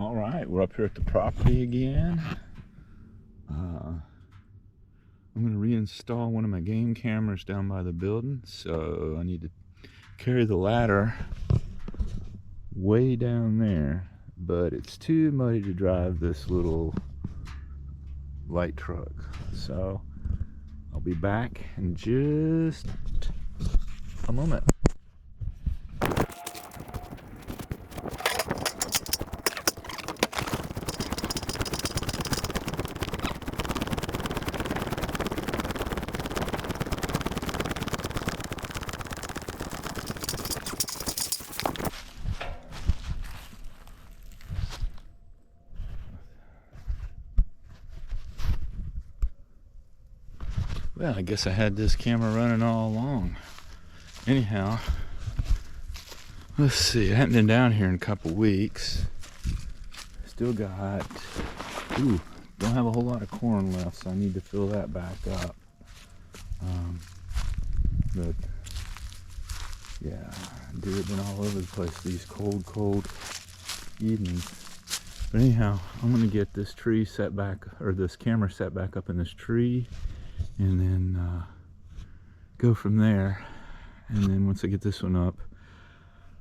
All right, we're up here at the property again. I'm going to reinstall one of my game cameras down by the building, so I need to carry the ladder way down there, but it's too muddy to drive this little light truck. So I'll be back in just a moment. Well, I guess I had this camera running all along. Anyhow, let's see, I haven't been down here in a couple weeks. Still got, don't have a whole lot of corn left, so I need to fill that back up. But yeah, deer have been all over the place these cold evenings. But anyhow, I'm gonna get this tree set back, or this camera set back up in this tree, and then go from there. And then once I get this one up,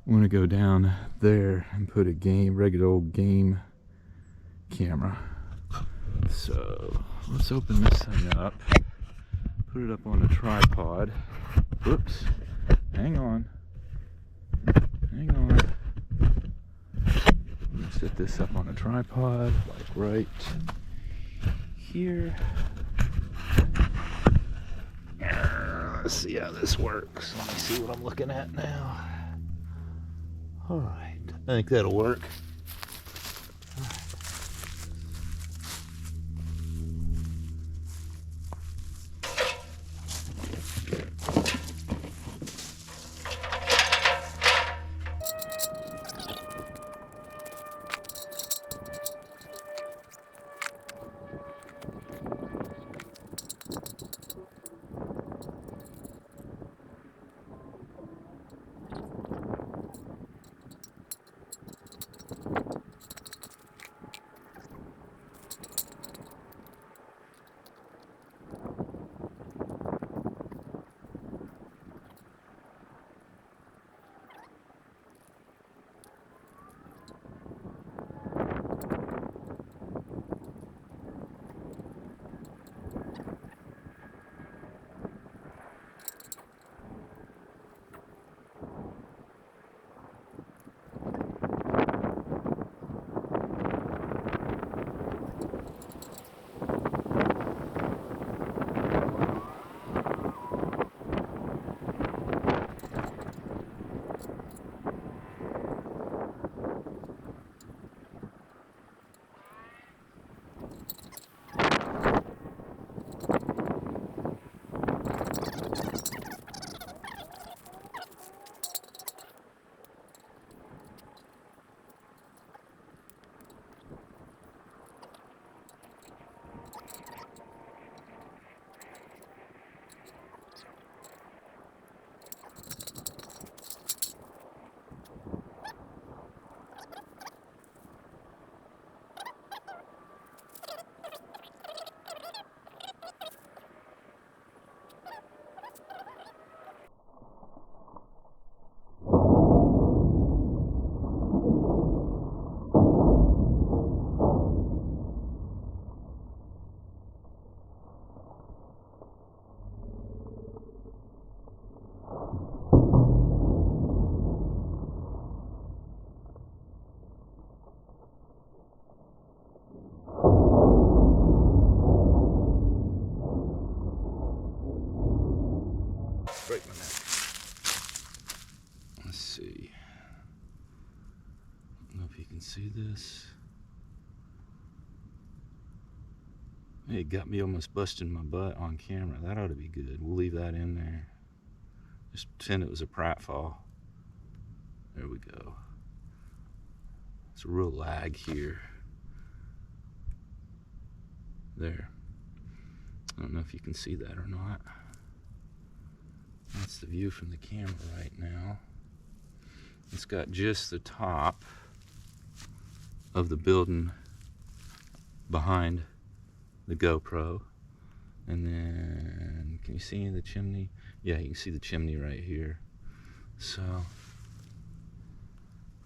I'm gonna go down there and put a regular old game camera. So let's open this thing up, put it up on a tripod. Whoops, hang on. Set this up on a tripod, like right here. Let's see how this works. Let me see what I'm looking at now. All right, I think that'll work. Break my neck. Let's see. I don't know if you can see this. Hey, it got me almost busting my butt on camera. That ought to be good. We'll leave that in there. Just pretend it was a pratfall. There we go. It's a real lag here. There. I don't know if you can see that or not. That's the view from the camera right now. It's got just the top of the building behind the GoPro. And then, can you see the chimney? Yeah, you can see the chimney right here. So,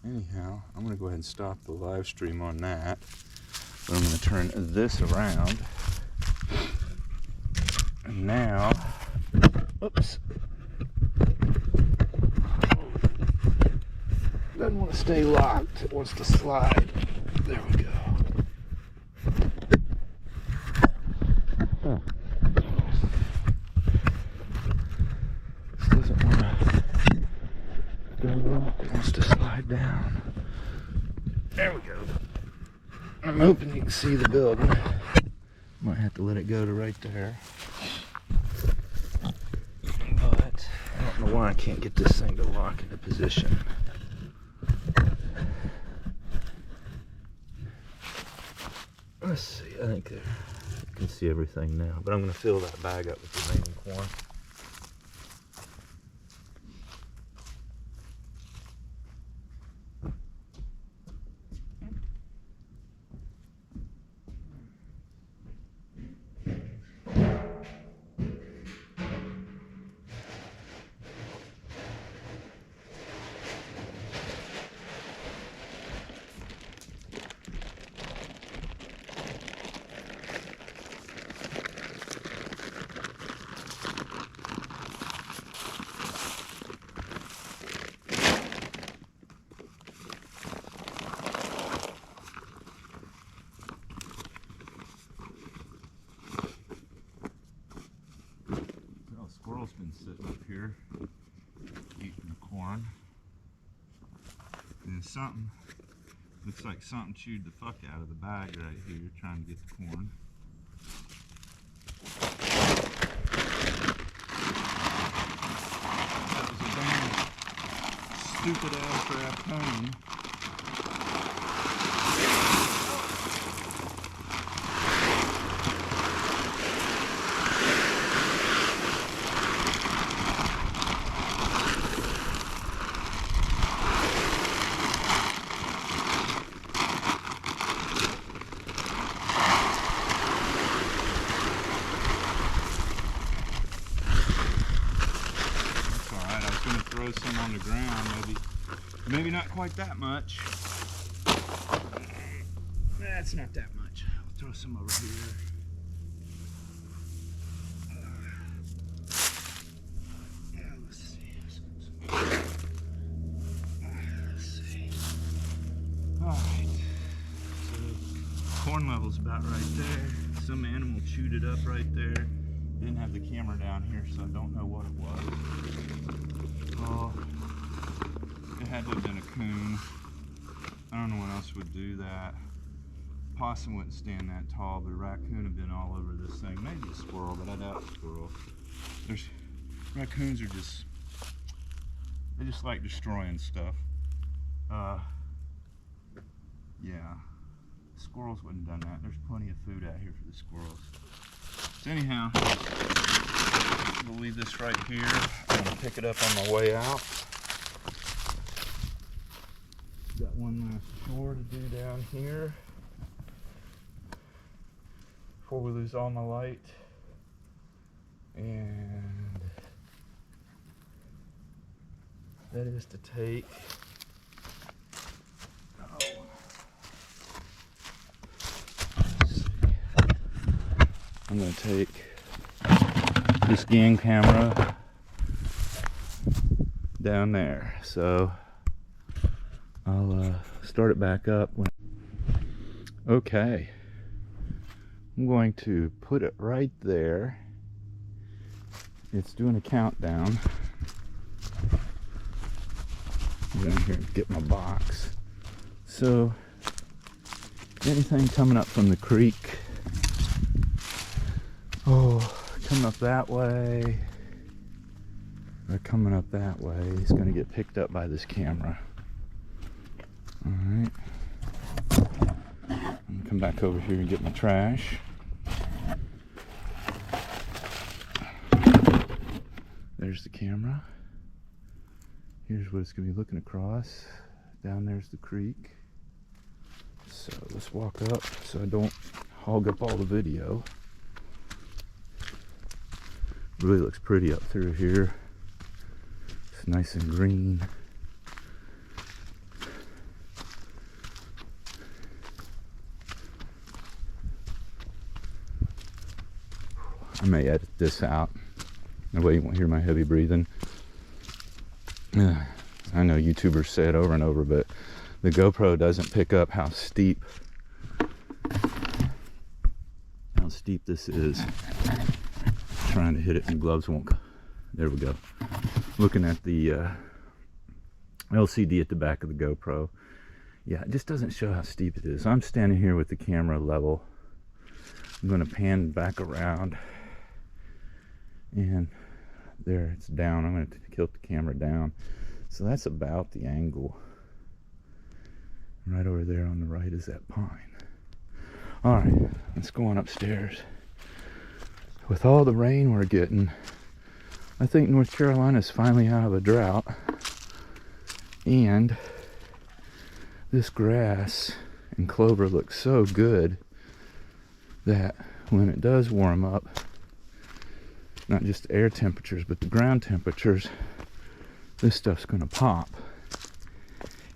anyhow, I'm going to go ahead and stop the live stream on that. But I'm going to turn this around. And now, oops. Doesn't want to stay locked. It wants to slide. There we go. Huh. This doesn't want to go lock. It wants to slide down. There we go. I'm hoping you can see the building. Might have to let it go to right there. But I don't know why I can't get this thing to lock into position. Let's see, I think you can see everything now, but I'm going to fill that bag up with the remaining corn. Squirrel's been sitting up here eating the corn, and something looks like something chewed the fuck out of the bag right here trying to get the corn. That was a damn stupid ass raccoon. Throw some on the ground, maybe not quite that much. That's not that much. I'll throw some over here. Let's see. All right. So corn level's about right there. Some animal chewed it up right there. Didn't have the camera down here, so I don't know what it was. Oh, it had to have been a coon. I don't know what else would do that. Possum wouldn't stand that tall, but a raccoon would have been all over this thing. Maybe a squirrel, but I doubt a squirrel. Raccoons are they just like destroying stuff. Yeah, squirrels wouldn't have done that. There's plenty of food out here for the squirrels. So anyhow, we'll leave this right here. I'm going to pick it up on my way out. Got one last chore to do down here before we lose all my light. And that is to take I'm going to take this gang camera down there, so I'll start it back up. Okay, I'm going to put it right there. It's doing a countdown. Go down here and get my box. So anything coming up from the creek, coming up that way, or coming up that way, is going to get picked up by this camera. Alright. I'm going to come back over here and get my trash. There's the camera. Here's what it's going to be looking across. Down there's the creek. So let's walk up so I don't hog up all the video. Really looks pretty up through here. It's nice and green. I may edit this out. That way you won't hear my heavy breathing. I know YouTubers say it over and over, but the GoPro doesn't pick up how steep this is. Trying to hit it and gloves won't. There we go. Looking at the LCD at the back of the GoPro. Yeah, it just doesn't show how steep it is. I'm standing here with the camera level. I'm going to pan back around. And there, it's down. I'm going to tilt the camera down. So that's about the angle. Right over there on the right is that pine. All right, let's go on upstairs. With all the rain we're getting, I think North Carolina's finally out of a drought. And this grass and clover looks so good that when it does warm up, not just air temperatures, but the ground temperatures, this stuff's gonna pop.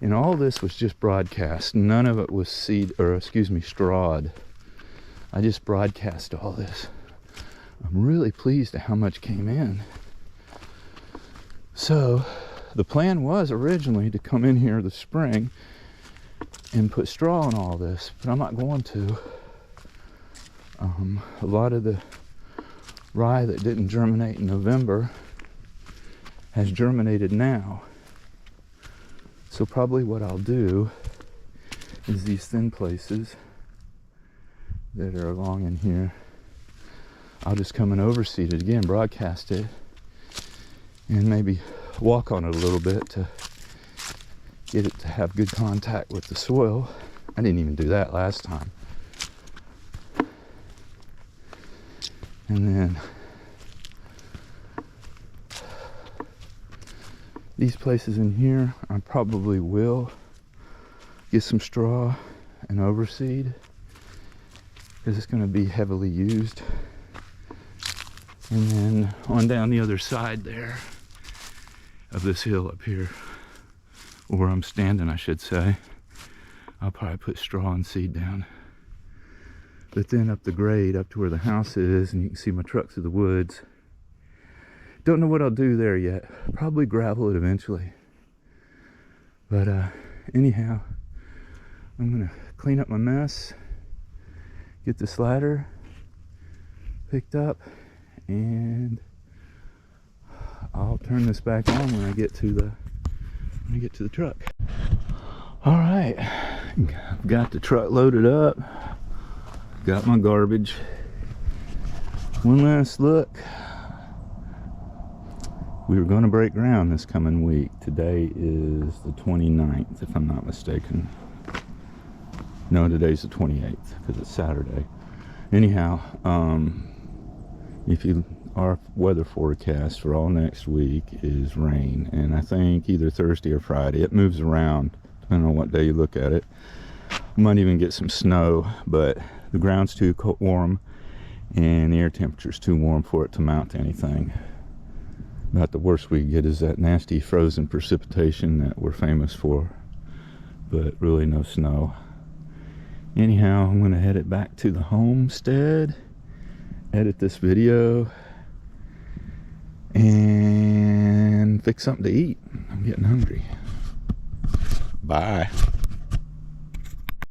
And all this was just broadcast. None of it was strawed. I just broadcast all this. I'm really pleased at how much came in. So the plan was originally to come in here this spring and put straw on all this, but I'm not going to. A lot of the rye that didn't germinate in November has germinated now. So probably what I'll do is these thin places that are along in here, I'll just come and overseed it again, broadcast it, and maybe walk on it a little bit to get it to have good contact with the soil. I didn't even do that last time. And then these places in here, I probably will get some straw and overseed because it's going to be heavily used. And then on down the other side there of this hill up here, or where I'm standing I should say, I'll probably put straw and seed down. But then up the grade, up to where the house is, and you can see my truck through the woods. Don't know what I'll do there yet. Probably gravel it eventually. But anyhow, I'm gonna clean up my mess, get this ladder picked up, and I'll turn this back on when I get to the truck. All right, I've got the truck loaded up. Got my garbage. One last look. We were going to break ground this coming week. Today is the 29th, if I'm not mistaken. No, today's the 28th because it's Saturday. Anyhow, our weather forecast for all next week is rain, and I think either Thursday or Friday. It moves around depending on what day you look at it. Might even get some snow, but the ground's too warm and the air temperature's too warm for it to mount to anything. About the worst we get is that nasty frozen precipitation that we're famous for, but really no snow. Anyhow, I'm going to head it back to the homestead, edit this video, and fix something to eat. I'm getting hungry. Bye.